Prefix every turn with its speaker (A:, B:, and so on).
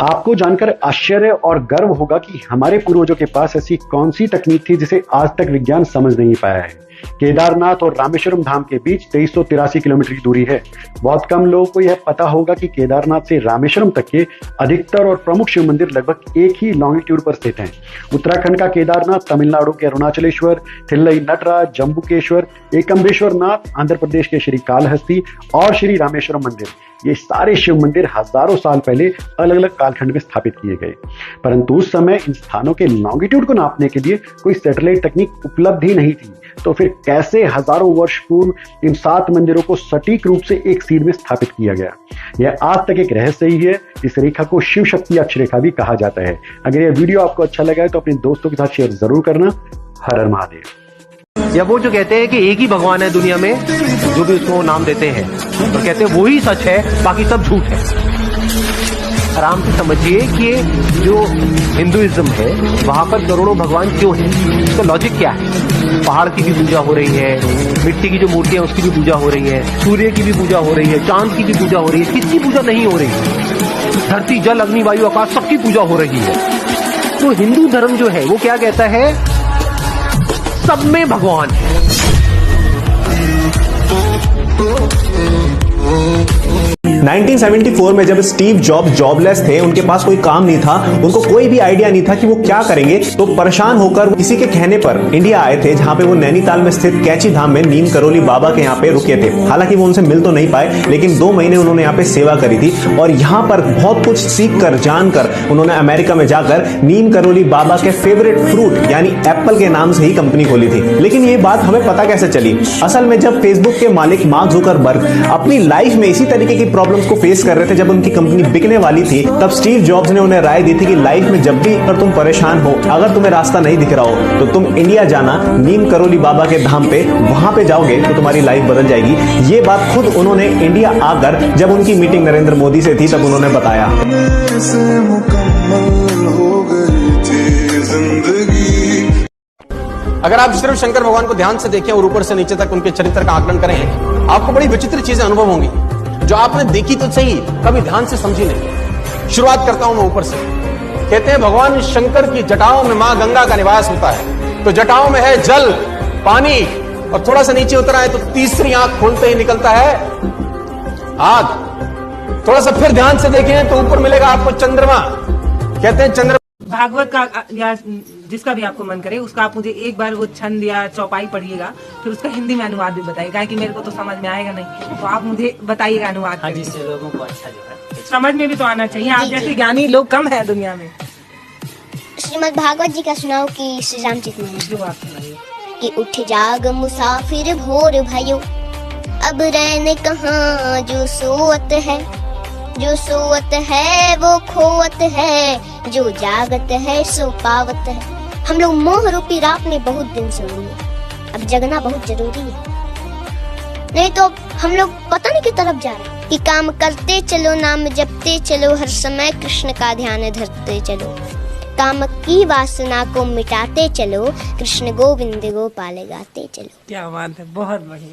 A: आपको जानकर आश्चर्य और गर्व होगा कि हमारे पूर्वजों के पास ऐसी कौन सी तकनीक थी जिसे आज तक विज्ञान समझ नहीं पाया है। केदारनाथ और रामेश्वरम धाम के बीच 2383 किलोमीटर की दूरी है। बहुत कम लोगों को यह पता होगा कि केदारनाथ से रामेश्वरम तक के अधिकतर और प्रमुख शिव मंदिर लगभग एक ही लॉन्गिट्यूड पर स्थित हैं। उत्तराखंड का केदारनाथ, तमिलनाडु के अरुणाचलेश्वर, थिल्लई नटराज, जम्बुकेश्वर, एकम्बेश्वर नाथ, आंध्र प्रदेश के श्री कालहस्ती और श्री रामेश्वरम मंदिर, ये सारे शिव मंदिर हजारों साल पहले अलग अलग कालखंड में स्थापित किए गए। परंतु उस समय इन स्थानों के लॉन्गिट्यूड को नापने के लिए कोई सैटेलाइट तकनीक उपलब्ध ही नहीं थी। तो फिर कैसे हजारों वर्ष पूर्व इन 7 मंदिरों को सटीक रूप से एक सीध में स्थापित किया गया, यह आज तक एक रहस्य ही है। इस रेखा को शिव शक्ति अक्षरेखा भी कहा जाता है। अगर यह वीडियो आपको अच्छा लगा है तो अपने दोस्तों के साथ शेयर जरूर करना। हर हर महादेव।
B: या वो जो कहते हैं कि एक ही भगवान है दुनिया में, जो भी उसको नाम देते हैं, और कहते हैं वो ही सच है, बाकी सब झूठ है। आराम से समझिए कि जो हिंदुइज्म है वहां पर करोड़ों भगवान क्यों है, इसका लॉजिक क्या है। पहाड़ की भी पूजा हो रही है, मिट्टी की जो मूर्तियां उसकी भी पूजा हो रही है, सूर्य की भी पूजा हो रही है, चांद की भी पूजा हो रही है, किसकी पूजा नहीं हो रही है। धरती, जल, अग्नि, वायु, आकाश, सबकी पूजा हो रही है। तो हिंदू धर्म जो है वो क्या कहता है, सब में भगवान है।
C: नाइनटीन 1974 में जब स्टीव जॉब्स जॉबलेस थे, उनके पास कोई काम नहीं था, उनको कोई भी आइडिया नहीं था कि वो क्या करेंगे, तो परेशान होकर किसी के कहने पर इंडिया आए थे, जहां पे वो नैनीताल में स्थित कैची धाम में नीम करोली बाबा के यहाँ पे रुके थे। हालांकि वो उनसे मिल तो नहीं पाए, लेकिन 2 महीने उन्होंने यहाँ पे सेवा करी थी और यहाँ पर बहुत कुछ सीख कर, जानकर उन्होंने अमेरिका में जाकर नीम करोली बाबा के फेवरेट फ्रूट यानी एप्पल के नाम से ही कंपनी खोली थी। लेकिन ये बात हमें पता कैसे चली? असल में जब फेसबुक के मालिक मार्क जुकरबर्ग अपनी लाइफ में इसी तरीके की प्रॉब्लम्स को फेस कर रहे थे, जब उनकी कंपनी बिकने वाली थी, तब स्टीव जॉब्स ने उन्हें राय दी थी कि लाइफ में जब भी अगर तुम परेशान हो, अगर तुम्हें रास्ता नहीं दिख रहा हो, तो तुम इंडिया जाना, नीम करोली बाबा के धाम पे, वहां पे जाओगे तो तुम्हारी लाइफ बदल जाएगी। ये बात खुद उन्होंने इंडिया आकर जब उनकी मीटिंग नरेंद्र मोदी से थी तब उन्होंने बताया।
D: अगर आप सिर्फ शंकर भगवान को ध्यान से देखें और ऊपर से नीचे तक उनके चरित्र का आकलन करें, आपको बड़ी विचित्र चीजें अनुभव होंगी जो आपने देखी तो सही, कभी ध्यान से समझी नहीं। शुरुआत करता हूं मैं ऊपर से। कहते हैं भगवान शंकर की जटाओं में मां गंगा का निवास होता है। तो जटाओं में है जल, पानी, और थोड़ा सा नीचे उतर आए तो तीसरी आंख खोलते ही निकलता है आग। थोड़ा सा फिर ध्यान से देखें तो ऊपर मिलेगा आपको चंद्रमा। कहते हैं चंद्रमा
E: भागवत का या जिसका भी आपको मन करे उसका आप मुझे एक बार वो छंद या चौपाई पढ़िएगा, फिर उसका हिंदी में अनुवाद भी बताइएगा, कि मेरे को तो समझ में आएगा नहीं, तो आप मुझे बताइएगा अनुवाद।
F: हाँ, जिससे लोगों को अच्छा जो है
E: समझ में भी तो आना चाहिए। आप जैसे ज्ञानी लोग कम है दुनिया में।
G: श्रीमद् भागवत जी का सुनाओ कि श्री रामचरित मानस
E: जो आप सुनाइए।
G: कि उठ जाग मुसाफिर भोर भयो, अब रहने कहाँ जो सोवत है, जो सोवत है वो खोवत है, जो जागत है सो पावत है। हम लोग मोह रूपी रात में बहुत दिन सोए हैं, अब जगना बहुत जरूरी है, नहीं तो हम लोग पता नहीं किस तरफ जा रहे हैं। कि काम करते चलो, नाम जपते चलो, हर समय कृष्ण का ध्यान धरते चलो, काम की वासना को मिटाते चलो, कृष्ण गोविंद गोपाल गाते चलो।
E: क्या बात है, बहुत बढ़िया।